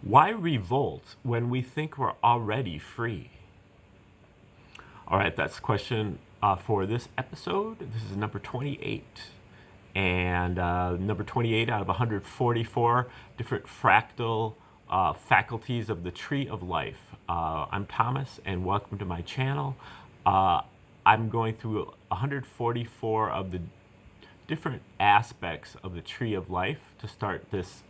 Why revolt when we think we're already free? All right, that's the question for this episode. This is number 28. And number 28 out of 144 different fractal faculties of the tree of life. I'm Thomas, and welcome to my channel. I'm going through 144 of the different aspects of the tree of life to start this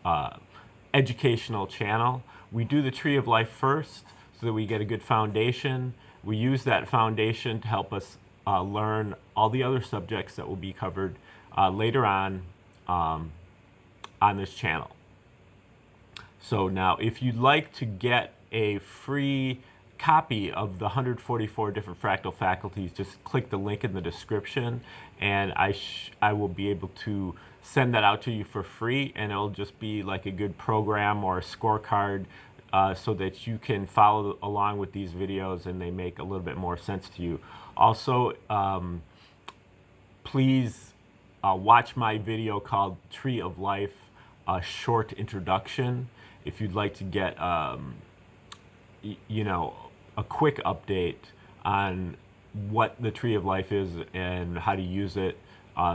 educational channel. We do the tree of life first so that we get a good foundation. We use that foundation to help us learn all the other subjects that will be covered later on this channel. So now, if you'd like to get a free copy of the 144 different fractal faculties, just click the link in the description, and I will be able to send that out to you for free, and it'll just be like a good program or a scorecard so that you can follow along with these videos and they make a little bit more sense to you. Also, please watch my video called Tree of Life, a short introduction, if you'd like to get a quick update on what the Tree of Life is and how to use it,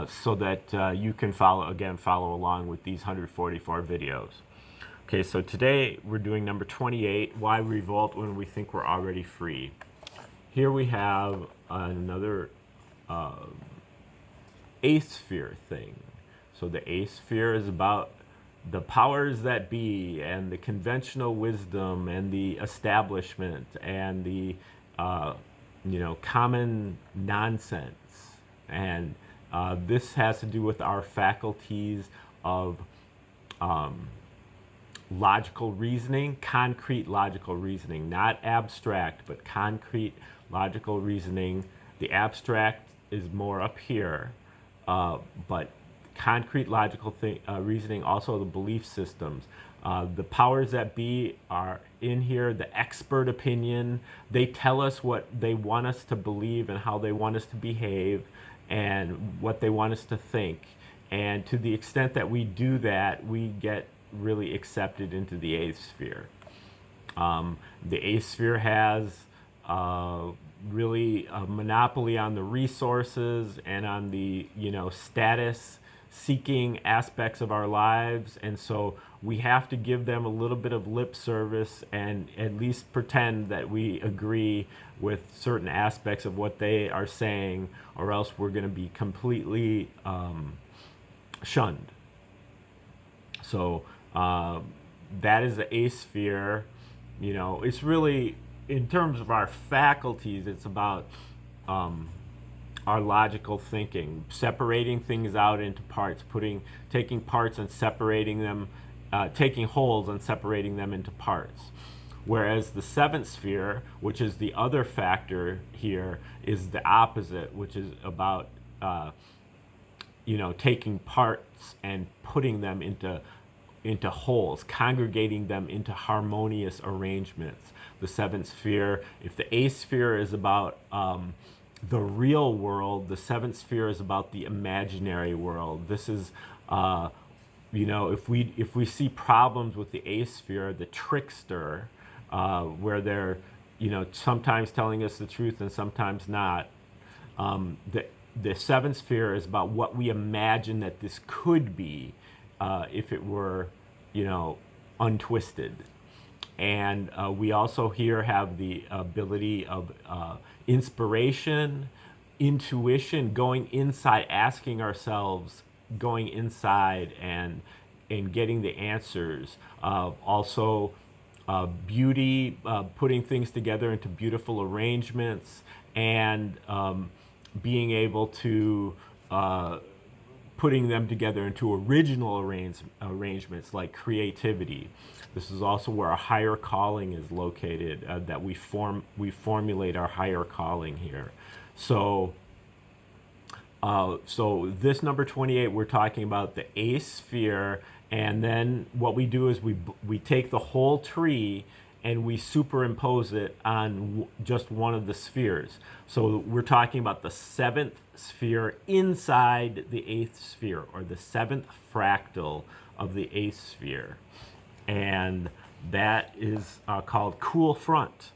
so that you can follow along with these 144 videos. Okay, so today we're doing number 28, why revolt when we think we're already free. Here we have another sphere thing. So the sphere is about the powers that be and the conventional wisdom and the establishment and the common nonsense. And this has to do with our faculties of logical reasoning, concrete logical reasoning, not abstract, but concrete logical reasoning. The abstract is more up here, but concrete logical reasoning, also the belief systems. The powers that be are in here, the expert opinion. They tell us what they want us to believe and how they want us to behave and what they want us to think. And to the extent that we do that, we get really accepted into the sphere. The sphere has really a monopoly on the resources and on the status seeking aspects of our lives, and so we have to give them a little bit of lip service and at least pretend that we agree with certain aspects of what they are saying, or else we're going to be completely shunned. So that is the sphere. It's really, in terms of our faculties, it's about our logical thinking, separating things out into parts, taking parts and separating them, taking wholes and separating them into parts. Whereas the seventh sphere, which is the other factor here, is the opposite, which is about taking parts and putting them into wholes, congregating them into harmonious arrangements. The seventh sphere, if the sphere is about the real world, the seventh sphere is about the imaginary world. This is, if we see problems with the sphere, the trickster, where they're, sometimes telling us the truth and sometimes not. The seventh sphere is about what we imagine that this could be, if it were, untwisted. And we also here have the ability of inspiration, intuition, going inside, asking ourselves, going inside and getting the answers. Also beauty, putting things together into beautiful arrangements, and being able to putting them together into original arrangements like creativity. This is also where our higher calling is located, that we formulate our higher calling here. So this number 28, we're talking about the sphere, and then what we do is we take the whole tree and we superimpose it on just one of the spheres. So we're talking about the seventh sphere inside the eighth sphere, or the seventh fractal of the eighth sphere. And That is called Cool Front.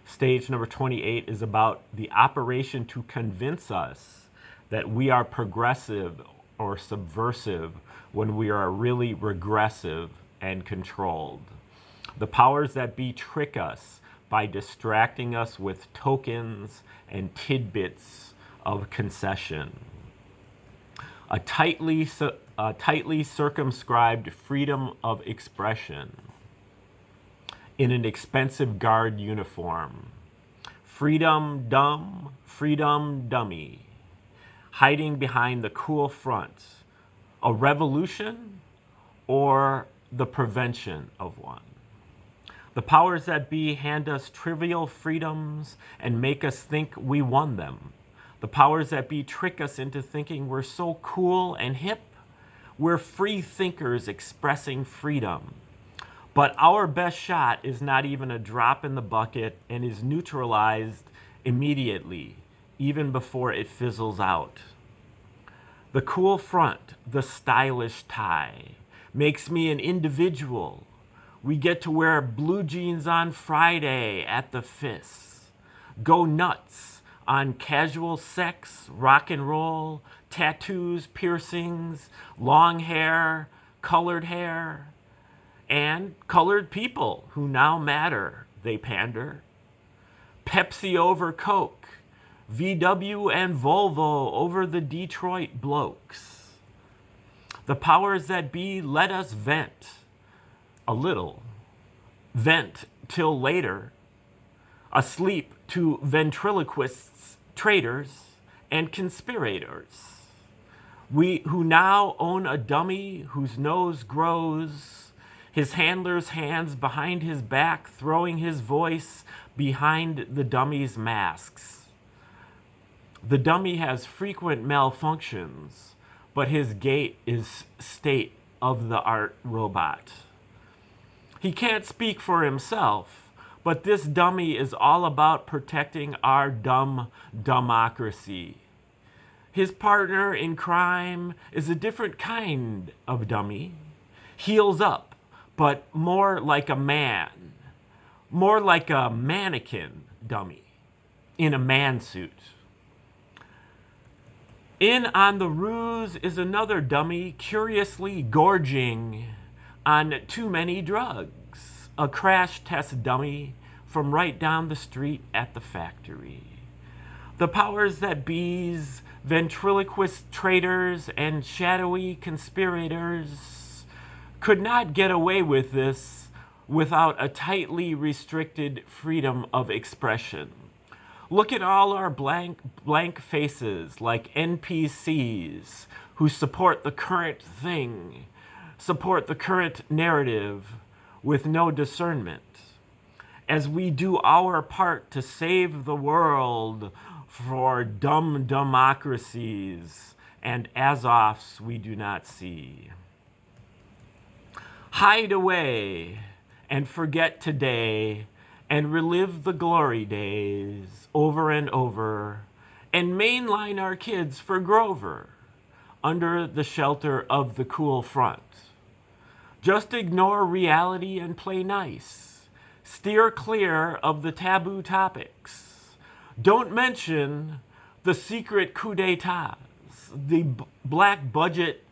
Stage number 28 is about the operation to convince us that we are progressive or subversive when we are really regressive and controlled. The powers that be trick us by distracting us with tokens and tidbits of concession. A tightly circumscribed freedom of expression in an expensive guard uniform. Freedom dumb, freedom dummy, hiding behind the cool front. A revolution or the prevention of one. The powers that be hand us trivial freedoms and make us think we won them. The powers that be trick us into thinking we're so cool and hip. We're free thinkers expressing freedom. But our best shot is not even a drop in the bucket and is neutralized immediately, even before it fizzles out. The cool front, the stylish tie, makes me an individual. We get to wear blue jeans on Friday at the FIS. Go nuts on casual sex, rock and roll, tattoos, piercings, long hair, and colored people who now matter, they pander. Pepsi over Coke, VW and Volvo over the Detroit blokes. The powers that be let us vent a little, vent till later, asleep to ventriloquists, traitors, and conspirators. We who now own a dummy whose nose grows, his handler's hands behind his back, throwing his voice behind the dummy's masks. The dummy has frequent malfunctions, but his gait is state of the art robot. He can't speak for himself, but this dummy is all about protecting our dumb democracy. His partner in crime is a different kind of dummy. Heels up, but more like a man. More like a mannequin dummy in a man suit. In on the ruse is another dummy curiously gorging on too many drugs. A crash test dummy from right down the street at the factory. The powers that be's, ventriloquist traitors, and shadowy conspirators could not get away with this without a tightly restricted freedom of expression. Look at all our blank faces like NPCs who support the current thing, support the current narrative with no discernment. As we do our part to save the world for dumb democracies and Azovs we do not see. Hide away and forget today and relive the glory days over and over and mainline our kids for Grover under the shelter of the cool front. Just ignore reality and play nice. Steer clear of the taboo topics. Don't mention the secret coup d'etats, the black budget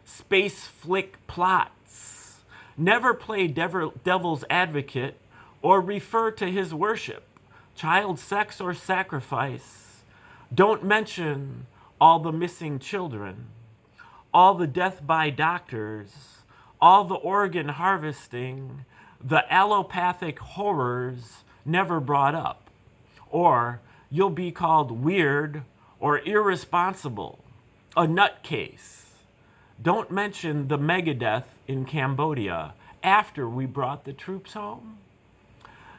space flick plots. Never play devil's advocate or refer to his worship, child sex or sacrifice. Don't mention all the missing children, all the death by doctors, all the organ harvesting, the allopathic horrors never brought up. Or you'll be called weird or irresponsible, a nutcase. Don't mention the megadeath in Cambodia after we brought the troops home.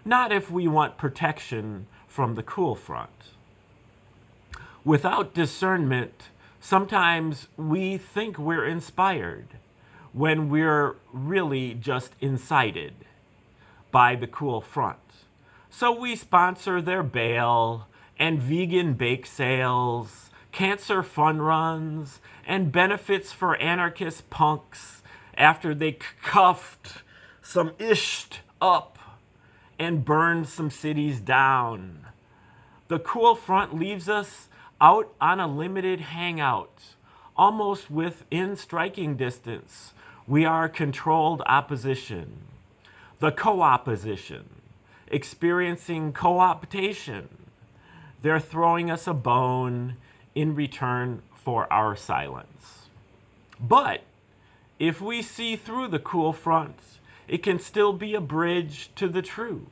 Not if we want protection from the cool front. Without discernment, sometimes we think we're inspired when we're really just incited by the cool front. So we sponsor their bail and vegan bake sales, cancer fun runs, and benefits for anarchist punks after they cuffed some isht up and burns some cities down. The cool front leaves us out on a limited hangout, almost within striking distance. We are controlled opposition, the co-opposition, experiencing co-optation. They're throwing us a bone in return for our silence. But if we see through the cool front, it can still be a bridge to the true,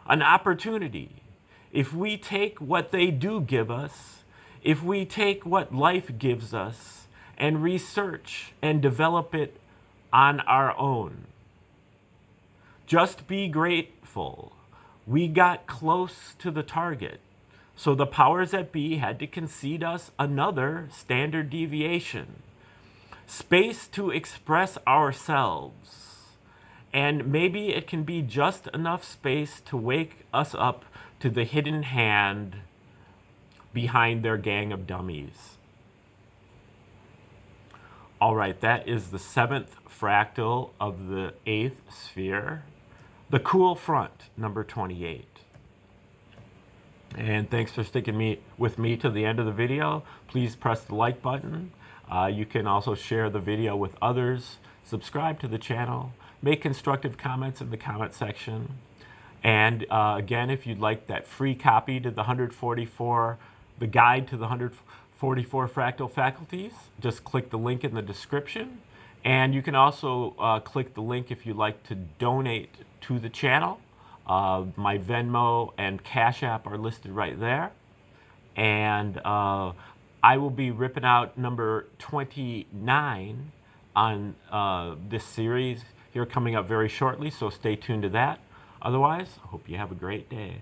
an opportunity. If we take what they do give us, if we take what life gives us and research and develop it on our own, just be grateful. We got close to the target, so the powers that be had to concede us another standard deviation. Space to express ourselves. And maybe it can be just enough space to wake us up to the hidden hand behind their gang of dummies. All right, that is the 7th fractal of the 8th sphere, the cool front, number 28. And thanks for sticking with me to the end of the video. Please press the like button. You can also share the video with others, subscribe to the channel, make constructive comments in the comment section. And again, if you'd like that free copy to the guide to the 144 fractal faculties, just click the link in the description. And you can also click the link if you'd like to donate to the channel. My Venmo and Cash App are listed right there. And I will be ripping out number 29 on this series here coming up very shortly, so stay tuned to that. Otherwise, I hope you have a great day.